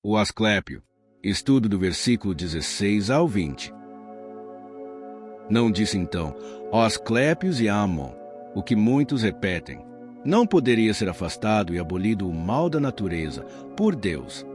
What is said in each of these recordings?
O Asclépio. Estudo do versículo 16 ao 20. Não disse então, ó Asclépios e Amon, o que muitos repetem. Não poderia ser afastado e abolido o mal da natureza por Deus.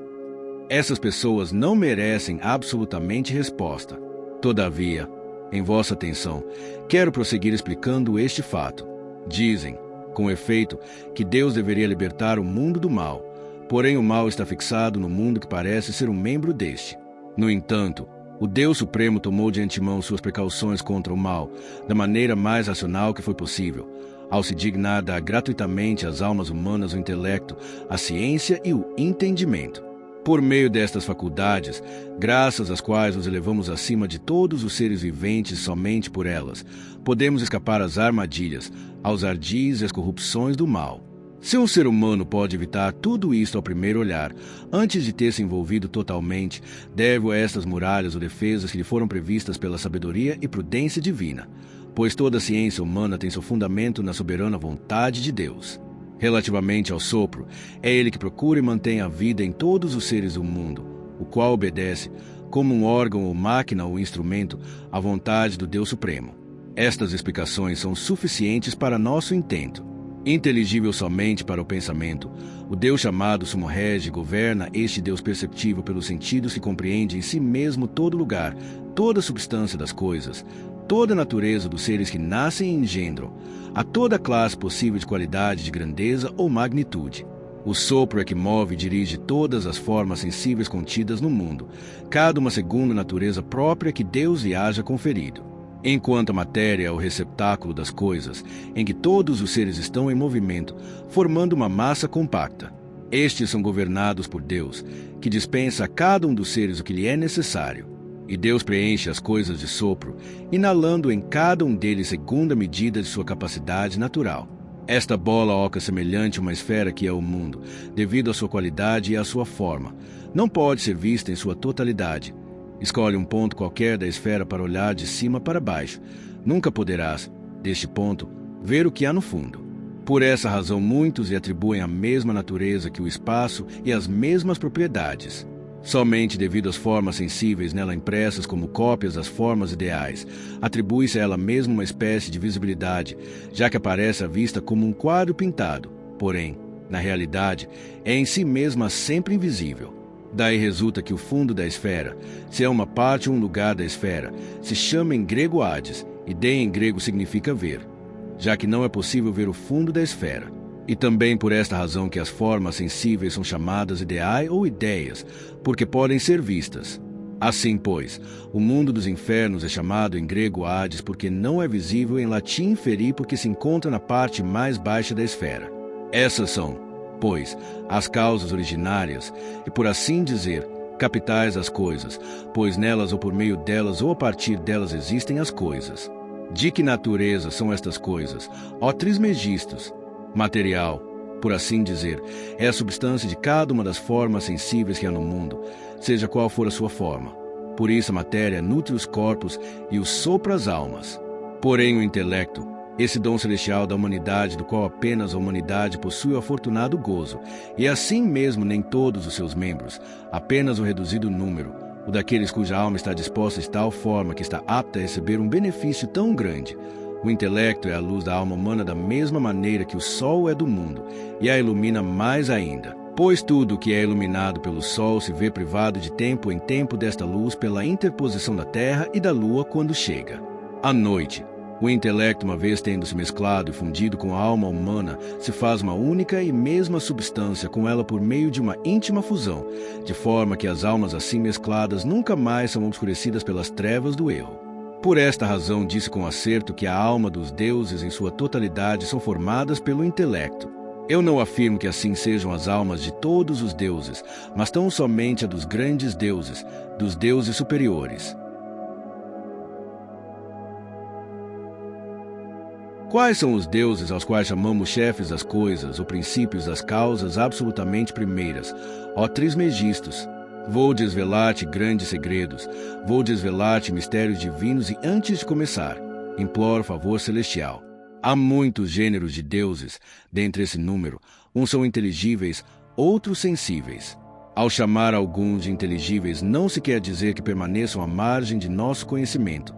Essas pessoas não merecem absolutamente resposta. Todavia, em vossa atenção, quero prosseguir explicando este fato. Dizem, com efeito, que Deus deveria libertar o mundo do mal, porém o mal está fixado no mundo que parece ser um membro deste. No entanto, o Deus Supremo tomou de antemão suas precauções contra o mal, da maneira mais racional que foi possível, ao se dignar dar gratuitamente às almas humanas o intelecto, a ciência e o entendimento. Por meio destas faculdades, graças às quais nos elevamos acima de todos os seres viventes somente por elas, podemos escapar às armadilhas, aos ardis e às corrupções do mal. Se um ser humano pode evitar tudo isto ao primeiro olhar, antes de ter se envolvido totalmente, deve a estas muralhas ou defesas que lhe foram previstas pela sabedoria e prudência divina, pois toda a ciência humana tem seu fundamento na soberana vontade de Deus. Relativamente ao sopro, é ele que procura e mantém a vida em todos os seres do mundo, o qual obedece, como um órgão ou máquina ou instrumento, à vontade do Deus Supremo. Estas explicações são suficientes para nosso intento. Inteligível somente para o pensamento, o Deus chamado Sumo Rege governa este Deus perceptível pelos sentidos que compreende em si mesmo todo lugar, toda a substância das coisas, toda a natureza dos seres que nascem e engendram, a toda classe possível de qualidade, de grandeza ou magnitude. O sopro é que move e dirige todas as formas sensíveis contidas no mundo, cada uma segundo a natureza própria que Deus lhe haja conferido. Enquanto a matéria é o receptáculo das coisas, em que todos os seres estão em movimento, formando uma massa compacta. Estes são governados por Deus, que dispensa a cada um dos seres o que lhe é necessário. E Deus preenche as coisas de sopro, inalando em cada um deles segundo a medida de sua capacidade natural. Esta bola oca semelhante a uma esfera que é o mundo, devido à sua qualidade e à sua forma, não pode ser vista em sua totalidade. Escolhe um ponto qualquer da esfera para olhar de cima para baixo. Nunca poderás, deste ponto, ver o que há no fundo. Por essa razão muitos lhe atribuem a mesma natureza que o espaço e as mesmas propriedades. Somente devido às formas sensíveis nela impressas como cópias das formas ideais, atribui-se a ela mesma uma espécie de visibilidade, já que aparece à vista como um quadro pintado. Porém, na realidade, é em si mesma sempre invisível. Daí resulta que o fundo da esfera, se é uma parte ou um lugar da esfera, se chama em grego Hades, e de em grego significa ver, já que não é possível ver o fundo da esfera. E também por esta razão que as formas sensíveis são chamadas ideais ou ideias, porque podem ser vistas. Assim, pois, o mundo dos infernos é chamado em grego Hades porque não é visível, em latim inferi porque se encontra na parte mais baixa da esfera. Essas são, pois, as causas originárias e, por assim dizer, capitais das coisas, pois nelas ou por meio delas ou a partir delas existem as coisas. De que natureza são estas coisas, ó Trismegistos? Material, por assim dizer, é a substância de cada uma das formas sensíveis que há no mundo, seja qual for a sua forma. Por isso a matéria nutre os corpos e os sopra as almas. Porém o intelecto, esse dom celestial da humanidade do qual apenas a humanidade possui o afortunado gozo, e assim mesmo nem todos os seus membros, apenas o reduzido número, o daqueles cuja alma está disposta de tal forma que está apta a receber um benefício tão grande. O intelecto é a luz da alma humana da mesma maneira que o sol é do mundo, e a ilumina mais ainda. Pois tudo o que é iluminado pelo sol se vê privado de tempo em tempo desta luz pela interposição da terra e da lua quando chega. À noite, o intelecto, uma vez tendo se mesclado e fundido com a alma humana, se faz uma única e mesma substância com ela por meio de uma íntima fusão, de forma que as almas assim mescladas nunca mais são obscurecidas pelas trevas do erro. Por esta razão disse com acerto que a alma dos deuses em sua totalidade são formadas pelo intelecto. Eu não afirmo que assim sejam as almas de todos os deuses, mas tão somente a dos grandes deuses, dos deuses superiores. Quais são os deuses aos quais chamamos chefes das coisas, ou princípios das causas absolutamente primeiras, ó Trismegistos? Vou desvelar-te grandes segredos, vou desvelar-te mistérios divinos e antes de começar, imploro favor celestial. Há muitos gêneros de deuses, dentre esse número, uns são inteligíveis, outros sensíveis. Ao chamar alguns de inteligíveis, não se quer dizer que permaneçam à margem de nosso conhecimento.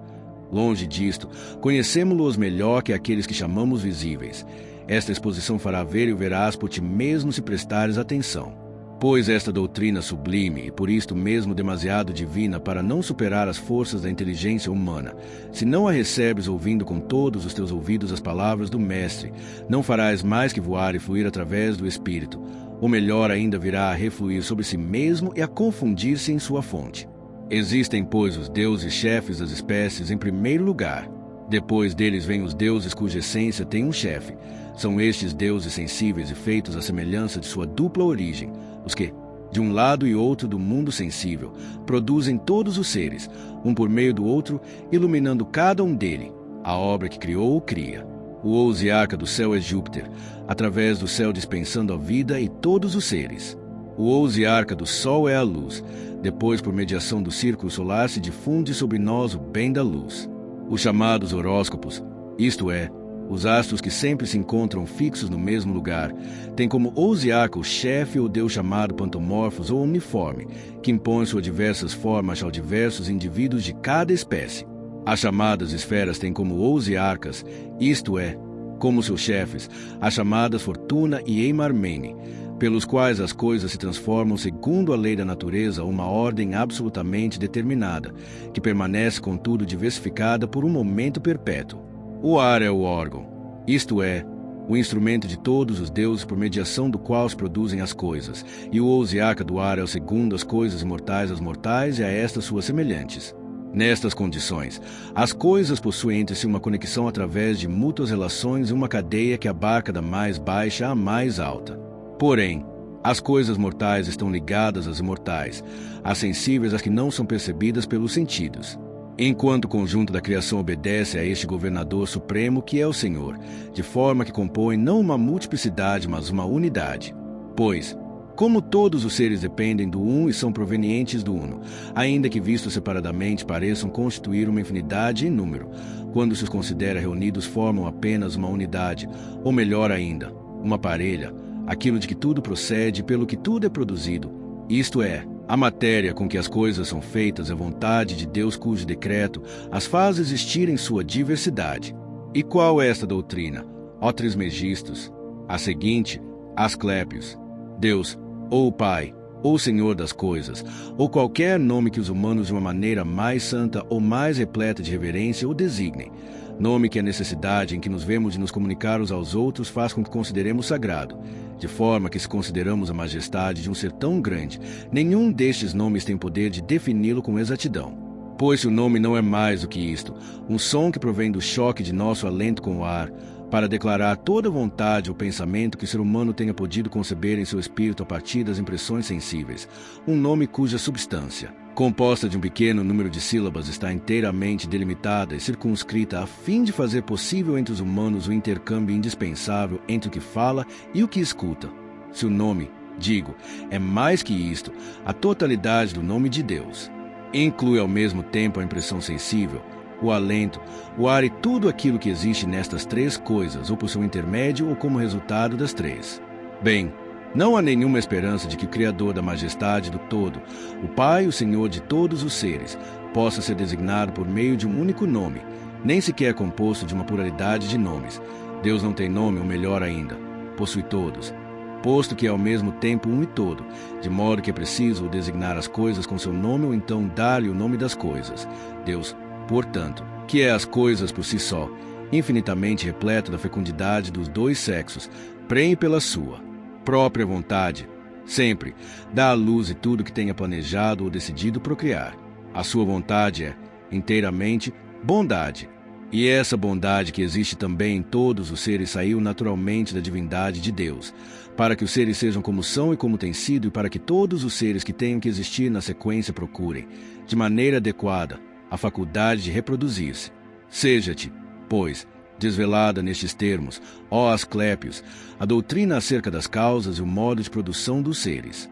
Longe disto, conhecemo-los melhor que aqueles que chamamos visíveis. Esta exposição fará ver e o verás por ti mesmo se prestares atenção. Pois esta doutrina sublime, e por isto mesmo demasiado divina para não superar as forças da inteligência humana, se não a recebes ouvindo com todos os teus ouvidos as palavras do Mestre, não farás mais que voar e fluir através do Espírito, ou melhor ainda virá a refluir sobre si mesmo e a confundir-se em sua fonte. Existem, pois, os deuses chefes das espécies em primeiro lugar. Depois deles vêm os deuses cuja essência tem um chefe. São estes deuses sensíveis e feitos à semelhança de sua dupla origem, os que, de um lado e outro do mundo sensível, produzem todos os seres, um por meio do outro, iluminando cada um dele. A obra que criou o cria. O ousiarca do céu é Júpiter, através do céu dispensando a vida e todos os seres. O ousiarca do sol é a luz. Depois, por mediação do círculo solar, se difunde sobre nós o bem da luz. Os chamados horóscopos, isto é, os astros que sempre se encontram fixos no mesmo lugar, têm como ousiarca o chefe ou deus chamado Pantomorfos ou Omniforme, que impõe suas diversas formas aos diversos indivíduos de cada espécie. As chamadas esferas têm como ousiarcas, isto é, como seus chefes, as chamadas Fortuna e Eimarmene, pelos quais as coisas se transformam segundo a lei da natureza, uma ordem absolutamente determinada, que permanece, contudo, diversificada por um momento perpétuo. O ar é o órgão, isto é, o instrumento de todos os deuses por mediação do qual se produzem as coisas, e o ousiarca do ar é o segundo as coisas imortais aos mortais e a estas suas semelhantes. Nestas condições, as coisas possuem entre si uma conexão através de mútuas relações e uma cadeia que abarca da mais baixa à mais alta. Porém, as coisas mortais estão ligadas às imortais, as sensíveis às que não são percebidas pelos sentidos. Enquanto o conjunto da criação obedece a este governador supremo que é o Senhor, de forma que compõe não uma multiplicidade, mas uma unidade. Pois, como todos os seres dependem do um e são provenientes do uno, ainda que vistos separadamente pareçam constituir uma infinidade em número, quando se os considera reunidos formam apenas uma unidade, ou melhor ainda, uma parelha, aquilo de que tudo procede e pelo que tudo é produzido, isto é, a matéria com que as coisas são feitas é vontade de Deus cujo decreto as faz existir em sua diversidade. E qual é esta doutrina? Ó Trismegistos, a seguinte, Asclépios, Deus, ou o Pai, ou Senhor das coisas, ou qualquer nome que os humanos de uma maneira mais santa ou mais repleta de reverência o designem. Nome que a necessidade em que nos vemos de nos comunicar uns aos outros faz com que consideremos sagrado, de forma que se consideramos a majestade de um ser tão grande, nenhum destes nomes tem poder de defini-lo com exatidão. Pois se o nome não é mais do que isto, um som que provém do choque de nosso alento com o ar, para declarar toda vontade ou pensamento que o ser humano tenha podido conceber em seu espírito a partir das impressões sensíveis, um nome cuja substância, composta de um pequeno número de sílabas, está inteiramente delimitada e circunscrita a fim de fazer possível entre os humanos o intercâmbio indispensável entre o que fala e o que escuta. Se o nome, digo, é mais que isto, a totalidade do nome de Deus. Inclui ao mesmo tempo a impressão sensível, o alento, o ar e tudo aquilo que existe nestas três coisas, ou por seu intermédio ou como resultado das três. Bem, não há nenhuma esperança de que o Criador da majestade do todo, o Pai, o Senhor de todos os seres, possa ser designado por meio de um único nome, nem sequer composto de uma pluralidade de nomes. Deus não tem nome, ou melhor ainda, possui todos, posto que é ao mesmo tempo um e todo, de modo que é preciso designar as coisas com seu nome ou então dar-lhe o nome das coisas. Deus, portanto, que é as coisas por si só, infinitamente repleto da fecundidade dos dois sexos, preenche pela sua própria vontade, sempre dá à luz e tudo que tenha planejado ou decidido procriar. A sua vontade é, inteiramente, bondade. E essa bondade que existe também em todos os seres saiu naturalmente da divindade de Deus, para que os seres sejam como são e como têm sido, e para que todos os seres que tenham que existir na sequência procurem, de maneira adequada, a faculdade de reproduzir-se. Seja-te, pois, desvelada nestes termos, ó Asclépios, a doutrina acerca das causas e o modo de produção dos seres.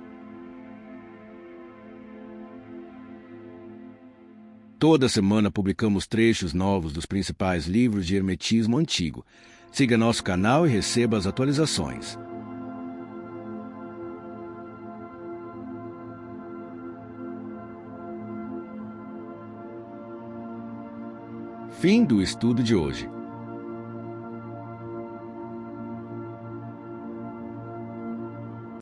Toda semana publicamos trechos novos dos principais livros de hermetismo antigo. Siga nosso canal e receba as atualizações. Fim do estudo de hoje.